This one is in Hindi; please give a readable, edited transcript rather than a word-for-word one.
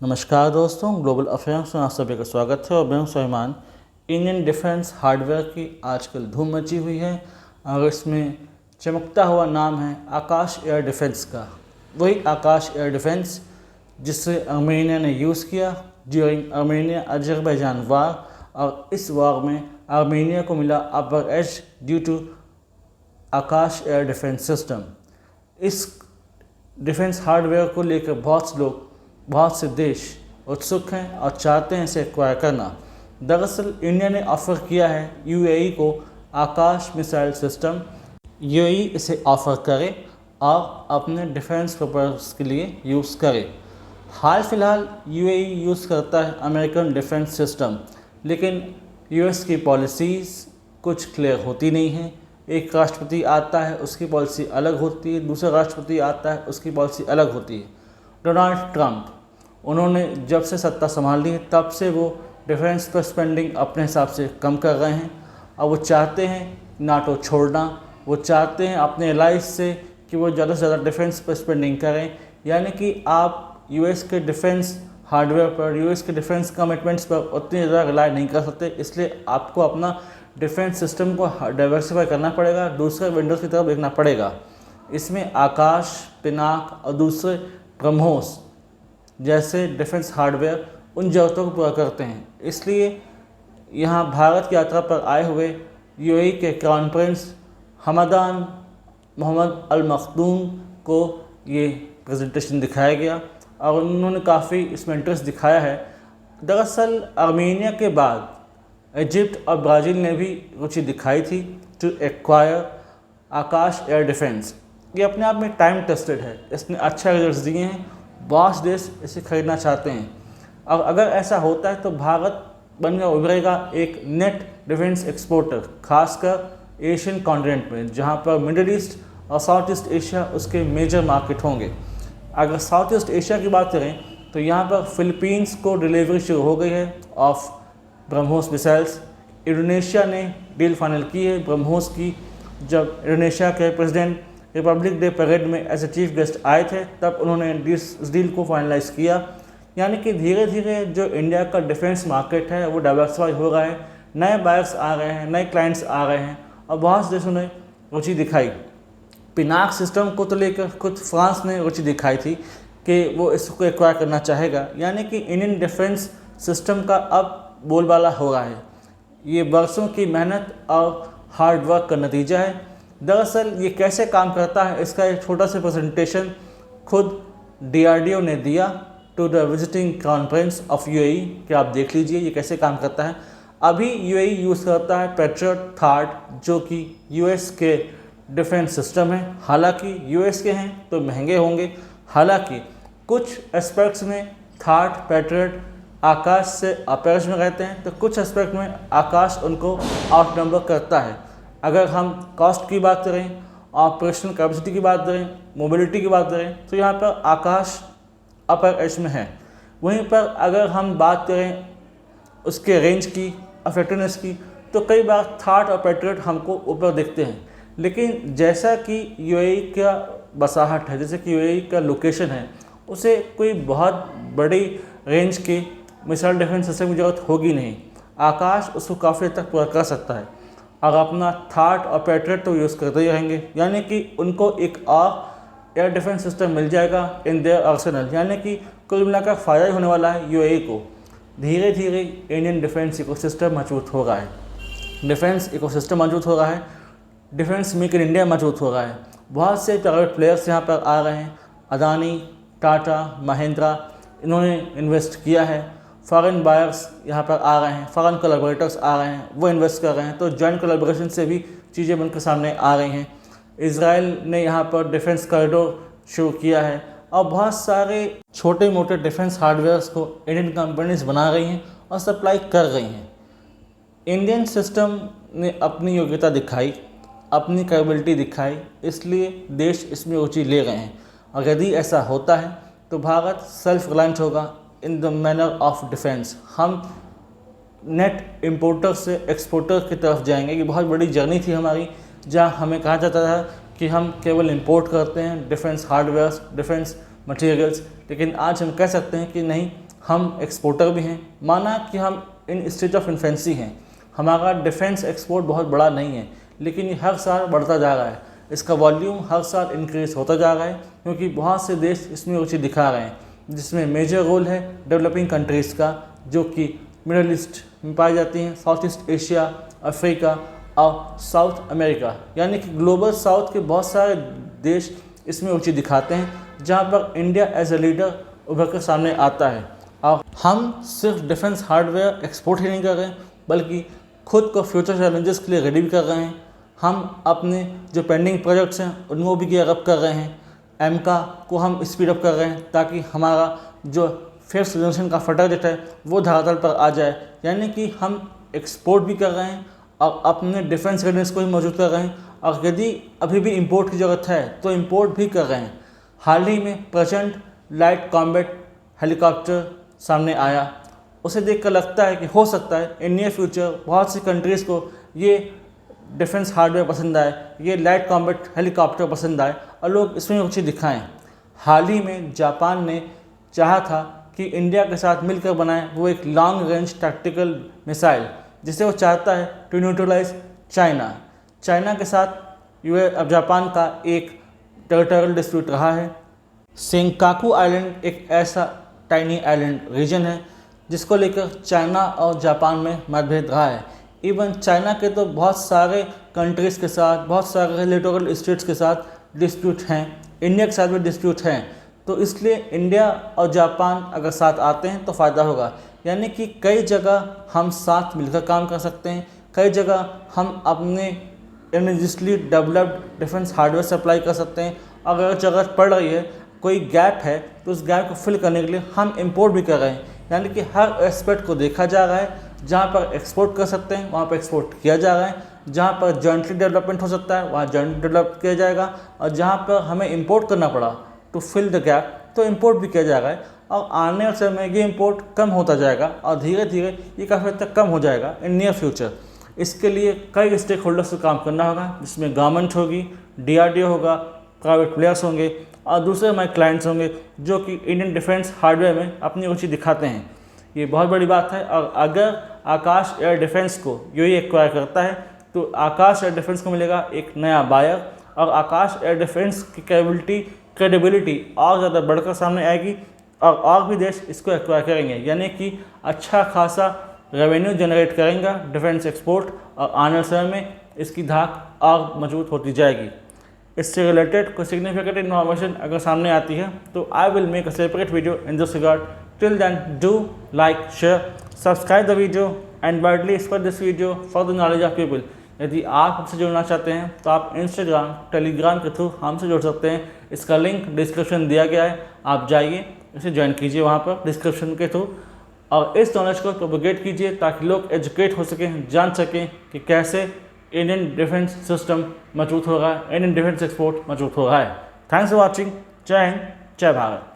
नमस्कार दोस्तों, ग्लोबल अफेयर्स में आप सभी का स्वागत है और मैं हूं सुलेमान। इंडियन डिफेंस हार्डवेयर की आजकल धूम मची हुई है और इसमें चमकता हुआ नाम है आकाश एयर डिफेंस का। वही आकाश एयर डिफेंस जिसे आर्मेनिया ने यूज़ किया ड्यूरिंग आर्मेनिया अजरबैजान वार, और इस वार में आर्मेनिया को मिला upper edge due to Akash air defence system. इस डिफेंस हार्डवेयर को लेकर बहुत से देश उत्सुक हैं और चाहते हैं इसे एक्वायर करना। दरअसल इंडिया ने ऑफ़र किया है यूएई को आकाश मिसाइल सिस्टम। यूएई इसे ऑफ़र करे और अपने डिफेंस पर्पस के लिए यूज़ करे। हाल फिलहाल यूएई यूज़ करता है अमेरिकन डिफेंस सिस्टम, लेकिन यूएस की पॉलिसीज़ कुछ क्लियर होती नहीं हैं। एक राष्ट्रपति आता है, उसकी पॉलिसी अलग होती है, दूसरा राष्ट्रपति आता है, उसकी पॉलिसी अलग होती है। डोनाल्ड ट्रंप, उन्होंने जब से सत्ता संभाल ली तब से वो डिफेंस पर स्पेंडिंग अपने हिसाब से कम कर रहे हैं और वो चाहते हैं नाटो छोड़ना। वो चाहते हैं अपने एलाइज से कि वो ज़्यादा से ज़्यादा डिफेंस पर स्पेंडिंग करें, यानी कि आप यूएस के डिफेंस हार्डवेयर पर, यूएस के डिफेंस कमिटमेंट्स पर उतनी ज़्यादा रिलाई नहीं कर सकते। इसलिए आपको अपना डिफेंस सिस्टम को डाइवर्सिफाई करना पड़ेगा, दूसरे विंडोज़ की तरफ देखना पड़ेगा। इसमें आकाश, पिनाक और दूसरे ब्रह्मोस जैसे डिफेंस हार्डवेयर उन ज़रूरतों को पूरा करते हैं। इसलिए यहाँ भारत की यात्रा पर आए हुए यूएई के क्राउन प्रिंस हमदान मोहम्मद अल मखदूम को ये प्रेजेंटेशन दिखाया गया और उन्होंने काफ़ी इसमें इंटरेस्ट दिखाया है। दरअसल आर्मेनिया के बाद इजिप्ट और ब्राज़ील ने भी रुचि दिखाई थी to acquire Akash air defence. ये अपने आप में टाइम टेस्टेड है, इसने अच्छा रिजल्ट दिए हैं, बहुत देश इसे खरीदना चाहते हैं। और अगर ऐसा होता है तो भारत बनकर उभरेगा एक नेट डिफेंस एक्सपोर्टर, खासकर एशियन कॉन्टिनेंट में, जहां पर मिडिल ईस्ट और साउथ ईस्ट एशिया उसके मेजर मार्केट होंगे। अगर साउथ ईस्ट एशिया की बात करें तो यहाँ पर फिलीपींस को डिलीवरी शुरू हो गई है ऑफ ब्रह्मोस मिसाइल्स। इंडोनेशिया ने डील फाइनल की है ब्रह्मोस की। जब इंडोनेशिया के प्रेसिडेंट रिपब्लिक डे परेड में एज ए चीफ गेस्ट आए थे तब उन्होंने इस डील को फाइनलाइज़ किया। यानी कि धीरे धीरे जो इंडिया का डिफेंस मार्केट है वो डाइवर्सिफाई हो रहा है, नए बायर्स आ रहे हैं, नए क्लाइंट्स आ रहे हैं और बहुत से देशों ने रुचि दिखाई। पिनाक सिस्टम को तो लेकर खुद फ्रांस ने रुचि दिखाई थी कि वो इसको एक्वायर करना चाहेगा। यानी कि इंडियन डिफेंस सिस्टम का अब बोलबाला हो रहा है। ये बरसों की मेहनत और हार्ड वर्क का नतीजा है। दरअसल ये कैसे काम करता है इसका एक छोटा सा प्रेजेंटेशन खुद डीआरडीओ ने दिया to the visiting crown prince of UAE कि आप देख लीजिए ये कैसे काम करता है। अभी यूएई यूज़ करता है पैट्रियट थर्ड, जो कि यूएस के डिफेंस सिस्टम है। हालांकि यूएस के हैं तो महंगे होंगे। हालांकि कुछ एस्पेक्ट्स में थर्ड पैट्रियट आकाश से अपैरज में रहते हैं, तो कुछ एस्पेक्ट में आकाश उनको आउट नंबर करता है। अगर हम कॉस्ट की बात करें, ऑपरेशनल कैपेसिटी की बात करें, मोबिलिटी की बात करें, तो यहाँ पर आकाश अपर एज में है। वहीं पर अगर हम बात करें उसके रेंज की, इफेक्टिवनेस की, तो कई बार थर्ड और पैट्रियट हमको ऊपर दिखते हैं। लेकिन जैसा कि यूएई का बसाहट है, जैसे कि यूएई का लोकेशन है, उसे कोई बहुत बड़ी रेंज की मिसाइल डिफेंस सिस्टम की जरूरत होगी नहीं। आकाश उसको काफ़ी हद तक पूरा कर सकता है और अपना थर्ड और पैट्रियट तो यूज़ करते ही रहेंगे। यानी कि उनको एक और एयर डिफेंस सिस्टम मिल जाएगा इन देयर आर्सेनल। यानी कि कुल मिलाकर फ़ायदा ही होने वाला है यूएई को। धीरे धीरे इंडियन डिफेंस इकोसिस्टम मजबूत हो रहा है, डिफेंस इकोसिस्टम मजबूत हो रहा है, डिफेंस मेक इन इंडिया मजबूत हो रहा है। बहुत से प्राइवेट प्लेयर्स यहाँ पर आ रहे हैं, अदानी, टाटा, महिंद्रा, इन्होंने इन्वेस्ट किया है। फॉरेन बायर्स यहाँ पर आ रहे हैं, फॉरेन कोलैबोरेटर्स आ रहे हैं, वो इन्वेस्ट कर रहे हैं। तो जॉइंट कोलैबोरेशन से भी चीज़ें बनकर सामने आ रही हैं। इजराइल ने यहाँ पर डिफेंस कॉरिडोर शुरू किया है और बहुत सारे छोटे मोटे डिफेंस हार्डवेयर्स को इंडियन कंपनीज बना रही हैं और सप्लाई कर रही हैं। इंडियन सिस्टम ने अपनी योग्यता दिखाई, अपनी कैपेबिलिटी दिखाई, इसलिए देश इसमें रुचि ले रहे हैं। और यदि ऐसा होता है तो भारत सेल्फ रिलायंट होगा in the manner of defence. हम नेट इम्पोर्टर से एक्सपोर्टर की तरफ जाएंगे। ये बहुत बड़ी जर्नी थी हमारी, जहाँ हमें कहा जाता था कि हम केवल इंपोर्ट करते हैं डिफेंस हार्डवेयर, डिफेंस मटेरियल्स, लेकिन आज हम कह सकते हैं कि नहीं, हम एक्सपोर्टर भी हैं, माना कि हम इन स्टेज ऑफ इन्फेंसी हैं, हमारा डिफेंस एक्सपोर्ट बहुत बड़ा नहीं है, लेकिन ये हर साल बढ़ता जा रहा है, इसका वॉल्यूम हर साल इंक्रीज होता जा रहा है, क्योंकि बहुत से देश इसमें रुचि दिखा रहे हैं, जिसमें मेजर रोल है डेवलपिंग कंट्रीज़ का, जो कि मिडल ईस्ट में पाई जाती हैं, साउथ ईस्ट एशिया, अफ्रीका और साउथ अमेरिका, यानी कि ग्लोबल साउथ के बहुत सारे देश इसमें रुचि दिखाते हैं, जहाँ पर इंडिया एज ए लीडर उभर कर सामने आता है। और हम सिर्फ डिफेंस हार्डवेयर एक्सपोर्ट ही नहीं कर रहे हैं, बल्कि खुद को फ्यूचर चैलेंजेस के लिए रेडी भी कर रहे हैं। हम अपने जो पेंडिंग प्रोजेक्ट्स हैं उनको भी गियर अप कर रहे हैं, एमका को हम स्पीड अप कर रहे हैं, ताकि हमारा जो फिफ्थ जनरेशन का फटा जेट है वो धरातल पर आ जाए, यानी कि हम एक्सपोर्ट भी कर रहे हैं और अपने डिफेंस रेडीनेस को भी मौजूद कर रहे हैं, और यदि अभी भी इंपोर्ट की ज़रूरत है तो इंपोर्ट भी कर रहे हैं। हाल ही में प्रचंड लाइट कॉम्बैट हेलीकॉप्टर सामने आया, उसे देखकर लगता है कि हो सकता है इन नियर फ्यूचर बहुत सी कंट्रीज़ को ये डिफेंस हार्डवेयर पसंद आए, ये लाइट कॉम्बैट हेलीकॉप्टर पसंद आए और लोग इसमें रुचि दिखाएं। हाल ही में जापान ने चाहा था कि इंडिया के साथ मिलकर बनाए वो एक लॉन्ग रेंज टैक्टिकल मिसाइल, जिसे वो चाहता है टू न्यूट्रलाइज चाइना। चाइना के साथ अब जापान का एक टेरिटोरियल डिस्प्यूट रहा है। सेंकाकू आइलैंड एक ऐसा टाइनी आइलैंड रीजन है जिसको लेकर चाइना और जापान में मतभेद रहा है। इवन चाइना के तो बहुत सारे कंट्रीज़ के साथ, बहुत सारे लिटोरल स्टेट्स के साथ डिस्प्यूट हैं, इंडिया के साथ भी डिस्प्यूट हैं, तो इसलिए इंडिया और जापान अगर साथ आते हैं तो फ़ायदा होगा। यानी कि कई जगह हम साथ मिलकर काम कर सकते हैं, कई जगह हम अपने indigenously developed defence hardware supply कर सकते हैं। अगर ज़रूरत पड़ रही है, कोई गैप है, तो उस गैप को फिल करने के लिए हम इंपोर्ट भी कर रहे हैं। यानी कि हर एस्पेक्ट को देखा जा रहा है, जहाँ पर एक्सपोर्ट कर सकते हैं वहाँ पर एक्सपोर्ट किया जा रहा है, जहाँ पर जॉइंटली डेवलपमेंट हो सकता है वहाँ जॉइंट डेवलप किया जाएगा, और जहाँ पर हमें इंपोर्ट करना पड़ा टू फिल द गैप तो इंपोर्ट भी किया जा रहा है। और आने वाले समय में ये इंपोर्ट कम होता जाएगा और धीरे धीरे ये काफ़ी हद तक कम हो जाएगा इन नियर फ्यूचर। इसके लिए कई स्टेक होल्डर्स को काम करना होगा, जिसमें गवर्नमेंट होगी, DRDO होगा, प्राइवेट प्लेयर्स होंगे और दूसरे हमारे क्लाइंट्स होंगे जो कि इंडियन डिफेंस हार्डवेयर में अपनी रुचि दिखाते हैं। ये बहुत बड़ी बात है। और अगर आकाश एयर डिफेंस को UAE एक्वायर करता है तो आकाश एयर डिफेंस को मिलेगा एक नया बायर, और आकाश एयर डिफेंस की क्रेडिबिलिटी और ज़्यादा बढ़कर सामने आएगी और भी देश इसको एक्वायर करेंगे, यानी कि अच्छा खासा रेवेन्यू जनरेट करेंगे डिफेंस एक्सपोर्ट, और आने वाले समय में इसकी धाक और मजबूत होती जाएगी। इससे रिलेटेड कोई सिग्निफिकेंट इन्फॉर्मेशन अगर सामने आती है तो I will make a separate video in this regard. Till then do like, share, subscribe the video and widely spread this video for the knowledge of people. यदि आप हमसे जुड़ना चाहते हैं तो आप इंस्टाग्राम, टेलीग्राम के थ्रू हमसे जुड़ सकते हैं। इसका लिंक डिस्क्रिप्शन दिया गया है, आप जाइए इसे ज्वाइन कीजिए वहाँ पर डिस्क्रिप्शन के थ्रू, और इस नॉलेज को प्रोपेगेट कीजिए ताकि लोग एजुकेट हो सकें, जान सकें कि कैसे इंडियन डिफेंस सिस्टम मजबूत हो रहा है, इंडियन डिफेंस एक्सपोर्ट मजबूत हो रहा है। Thanks for watching. जय हिंद, जय भारत।